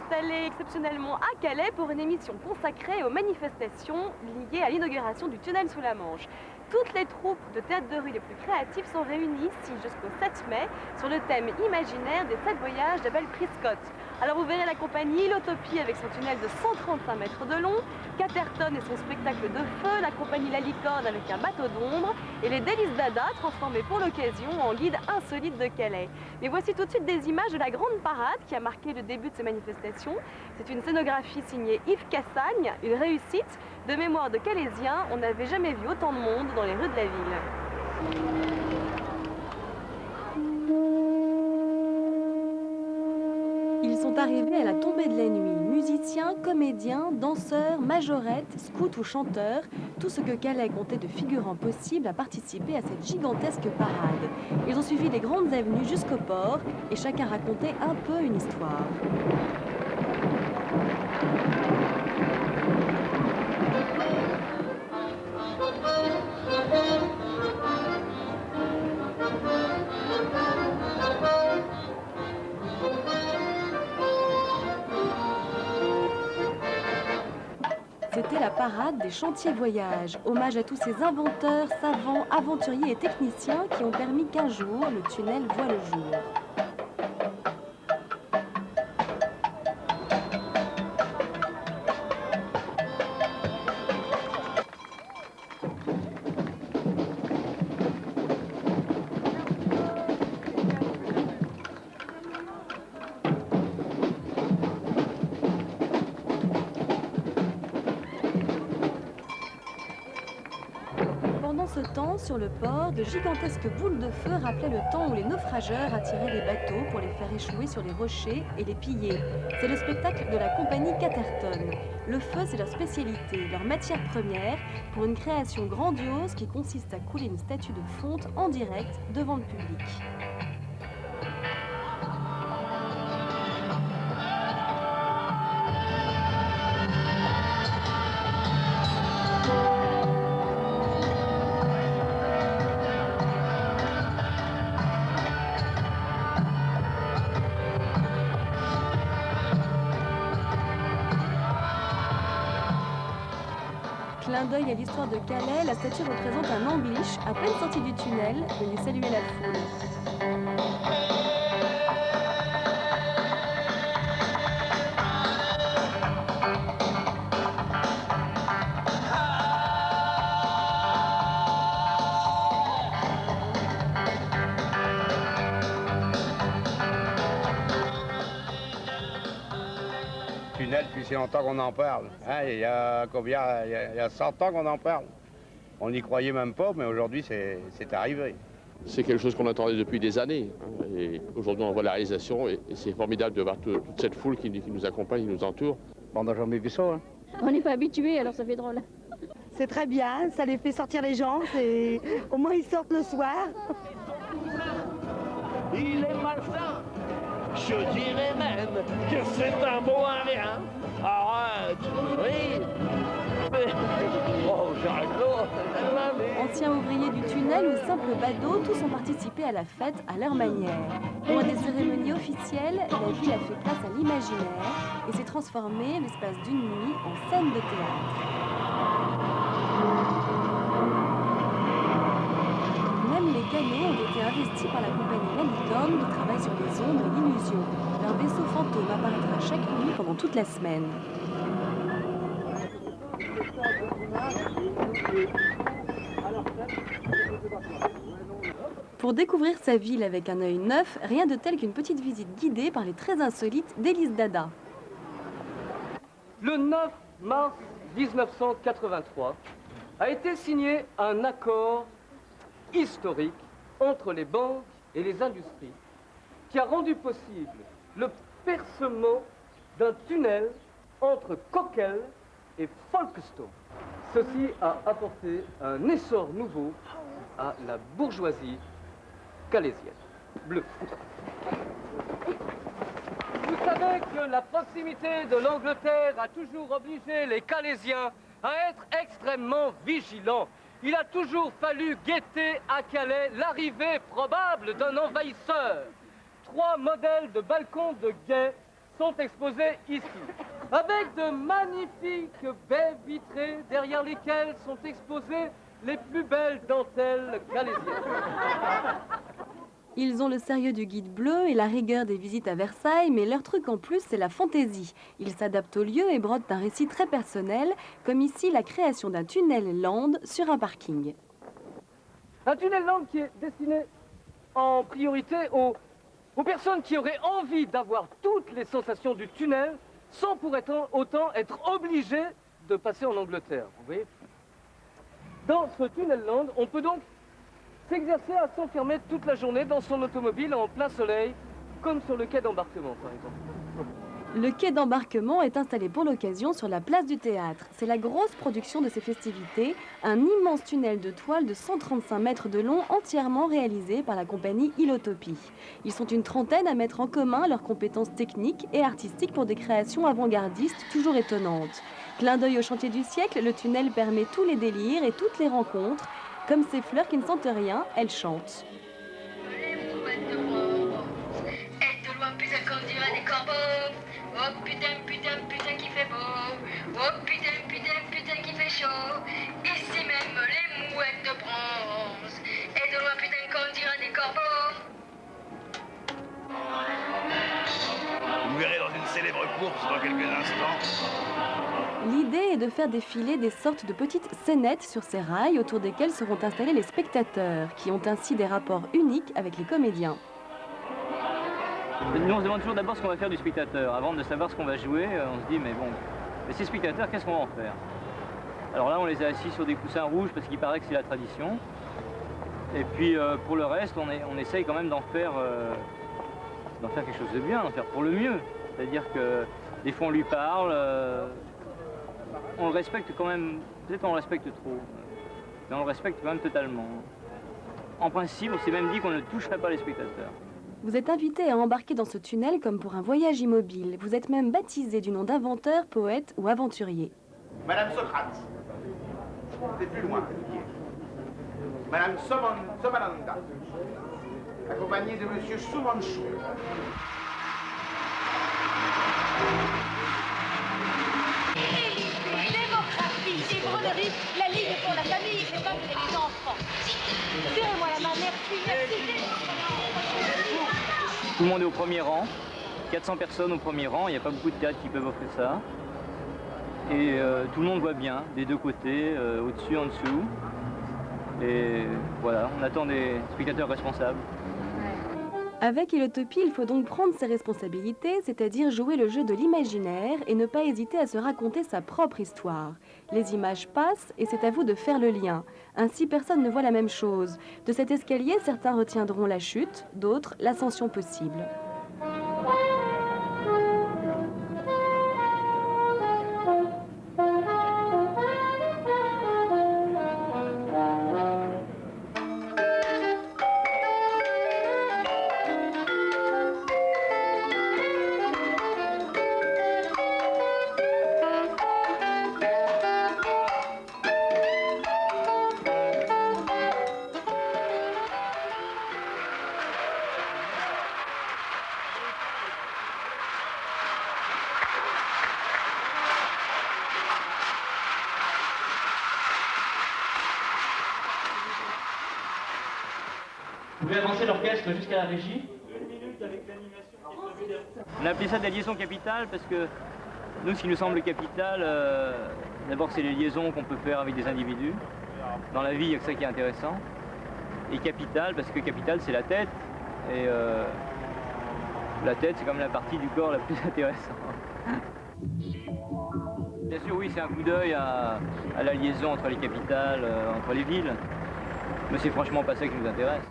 installés exceptionnellement à Calais pour une émission consacrée aux manifestations liées à l'inauguration du tunnel sous la Manche. Toutes les troupes de théâtre de rue les plus créatives sont réunies ici jusqu'au 7 mai sur le thème imaginaire des 7 voyages de Belle Prescott. Alors vous verrez la compagnie l'Utopie avec son tunnel de 135 mètres de long, Caterton et son spectacle de feu, la compagnie La Licorne avec un bateau d'ombre et les Délices Dada transformés pour l'occasion en guide insolite de Calais. Mais voici tout de suite des images de la grande parade qui a marqué le début de ces manifestations. C'est une scénographie signée Yves Cassagne, une réussite. De mémoire de Calaisiens, on n'avait jamais vu autant de monde dans les rues de la ville. Ils sont arrivés à la tombée de la nuit. Musiciens, comédiens, danseurs, majorettes, scouts ou chanteurs, tout ce que Calais comptait de figurants possibles a participé à cette gigantesque parade. Ils ont suivi les grandes avenues jusqu'au port et chacun racontait un peu une histoire. C'était la parade des chantiers voyages, hommage à tous ces inventeurs, savants, aventuriers et techniciens qui ont permis qu'un jour, le tunnel voie le jour. Pendant ce temps, sur le port, de gigantesques boules de feu rappelaient le temps où les naufrageurs attiraient les bateaux pour les faire échouer sur les rochers et les piller. C'est le spectacle de la compagnie Caterton. Le feu, c'est leur spécialité, leur matière première, pour une création grandiose qui consiste à couler une statue de fonte en direct devant le public. Clin d'œil à l'histoire de Calais, la statue représente un English à peine sorti du tunnel, venu saluer la foule. Tunnel, puis c'est longtemps qu'on en parle. Hein, il y a combien? Il y a 100 ans qu'on en parle. On n'y croyait même pas, mais aujourd'hui, c'est arrivé. C'est quelque chose qu'on attendait depuis des années. Hein, et aujourd'hui, on voit la réalisation et c'est formidable de voir toute cette foule qui nous accompagne, qui nous entoure. On n'a jamais vu ça, hein? On n'est pas habitué, alors ça fait drôle. C'est très bien, ça les fait sortir les gens, au moins ils sortent le soir. Il est malsain, je dirais même que c'est un bon à rien. Arrête, oui. Mais... Oh, j'arrête l'eau. Anciens ouvriers du tunnel ou simples badauds, tous ont participé à la fête à leur manière. Loin des cérémonies officielles, la ville a fait place à l'imaginaire et s'est transformée, l'espace d'une nuit, en scène de théâtre. Même les canots ont été investis par la compagnie La Licorne qui travaille sur les ombres et l'illusion. Leur vaisseau fantôme apparaîtra chaque nuit pendant toute la semaine. Pour découvrir sa ville avec un œil neuf, rien de tel qu'une petite visite guidée par les très insolites Délices Dada. Le 9 mars 1983 a été signé un accord historique entre les banques et les industries qui a rendu possible le percement d'un tunnel entre Coquelles et Folkestone. Ceci a apporté un essor nouveau à la bourgeoisie calaisienne. Bleu. Vous savez que la proximité de l'Angleterre a toujours obligé les Calaisiens à être extrêmement vigilants. Il a toujours fallu guetter à Calais l'arrivée probable d'un envahisseur. 3 modèles de balcons de guet sont exposées ici, avec de magnifiques baies vitrées derrière lesquelles sont exposées les plus belles dentelles calaisiennes. Ils ont le sérieux du guide bleu et la rigueur des visites à Versailles, mais leur truc en plus, c'est la fantaisie. Ils s'adaptent au lieu et brodent un récit très personnel, comme ici la création d'un tunnel land sur un parking. Un tunnel land qui est destiné en priorité aux personnes qui auraient envie d'avoir toutes les sensations du tunnel sans pour autant être obligées de passer en Angleterre. Vous voyez ? Dans ce tunnel land, on peut donc s'exercer à s'enfermer toute la journée dans son automobile en plein soleil, comme sur le quai d'embarquement par exemple. Le quai d'embarquement est installé pour l'occasion sur la place du théâtre. C'est la grosse production de ces festivités, un immense tunnel de toile de 135 mètres de long entièrement réalisé par la compagnie Ilotopie. Ils sont une trentaine à mettre en commun leurs compétences techniques et artistiques pour des créations avant-gardistes toujours étonnantes. Clin d'œil au chantier du siècle, le tunnel permet tous les délires et toutes les rencontres. Comme ces fleurs qui ne sentent rien, elles chantent. Et de loin, putain, qu'on dirait des corbeaux. Oh putain, putain, putain, qui fait beau. Oh putain, putain, putain, qui fait chaud. Ici même les mouettes de bronze. Et de loin, putain, qu'on dirait des corbeaux. Vous verrez dans une célèbre course dans quelques instants. L'idée est de faire défiler des sortes de petites scénettes sur ces rails autour desquelles seront installés les spectateurs, qui ont ainsi des rapports uniques avec les comédiens. Nous, on se demande toujours d'abord ce qu'on va faire du spectateur. Avant de savoir ce qu'on va jouer, on se dit, mais bon, mais ces spectateurs, qu'est-ce qu'on va en faire? Alors là, on les a assis sur des coussins rouges parce qu'il paraît que c'est la tradition. Et puis, pour le reste, on essaye quand même d'en faire quelque chose de bien, d'en faire pour le mieux. C'est-à-dire que des fois, on lui parle, on le respecte quand même, peut-être on le respecte trop, mais on le respecte quand même totalement. En principe, on s'est même dit qu'on ne toucherait pas les spectateurs. Vous êtes invité à embarquer dans ce tunnel comme pour un voyage immobile. Vous êtes même baptisé du nom d'inventeur, poète ou aventurier. Madame Socrate, c'est plus loin. Madame Somananda, accompagnée de Monsieur Soumanchou. Démocratie, chevronnerie, la Ligue pour la famille, les femmes et les enfants. Serrez-moi la main, merci, merci. Tout le monde est au premier rang, 400 personnes au premier rang, il n'y a pas beaucoup de théâtres qui peuvent offrir ça. Et tout le monde voit bien, des deux côtés, au-dessus, en dessous. Et voilà, on attend des spectateurs responsables. Avec Ilotopie, il faut donc prendre ses responsabilités, c'est-à-dire jouer le jeu de l'imaginaire et ne pas hésiter à se raconter sa propre histoire. Les images passent et c'est à vous de faire le lien. Ainsi, personne ne voit la même chose. De cet escalier, certains retiendront la chute, d'autres l'ascension possible. Vous pouvez avancer l'orchestre jusqu'à la régie. On a appelé ça des liaisons capitales parce que nous, ce qui nous semble capital, d'abord c'est les liaisons qu'on peut faire avec des individus. Dans la vie, il y a que ça qui est intéressant. Et capital, parce que capital, c'est la tête. Et la tête, c'est comme la partie du corps la plus intéressante. Bien sûr, oui, c'est un coup d'œil à la liaison entre les capitales, entre les villes. Mais c'est franchement pas ça qui nous intéresse.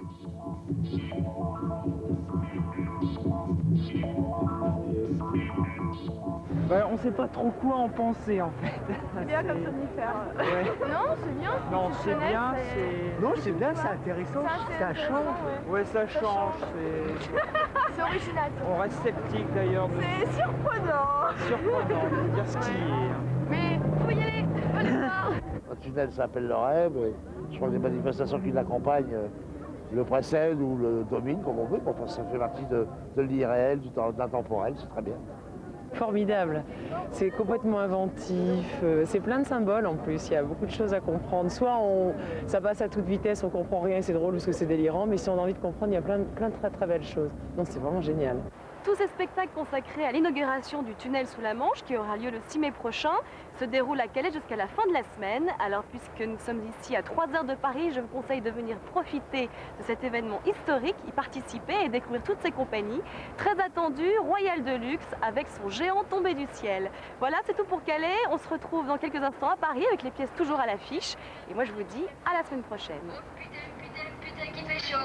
Ben, on sait pas trop quoi en penser en fait. C'est bien comme somnifère. Ouais. Non, c'est bien. Non, c'est bien, c'est... Non, c'est bien, c'est intéressant, ça change. Ouais, ça change, C'est original. On reste sceptique d'ailleurs. C'est surprenant. Surprenant de dire ce qui est. Mais faut y aller. Bonne soirée. Un tunnel s'appelle le rêve. Je crois que les manifestations qui l'accompagnent le précèdent ou le dominent, comme on veut. Bon, ça fait partie de l'irréel, de l'intemporel, c'est très bien. formidable. C'est complètement inventif, c'est plein de symboles en plus, il y a beaucoup de choses à comprendre. Soit ça passe à toute vitesse, on comprend rien et c'est drôle parce que c'est délirant, mais si on a envie de comprendre, il y a plein de très très belles choses. Non, c'est vraiment génial. Tous ces spectacles consacrés à l'inauguration du tunnel sous la Manche, qui aura lieu le 6 mai prochain, se déroulent à Calais jusqu'à la fin de la semaine. Alors, puisque nous sommes ici à 3 heures de Paris, je vous conseille de venir profiter de cet événement historique, y participer et découvrir toutes ces compagnies. Très attendu, Royal de Luxe, avec son géant tombé du ciel. Voilà, c'est tout pour Calais. On se retrouve dans quelques instants à Paris, avec les pièces toujours à l'affiche. Et moi, je vous dis à la semaine prochaine. Putain qui fait chaud.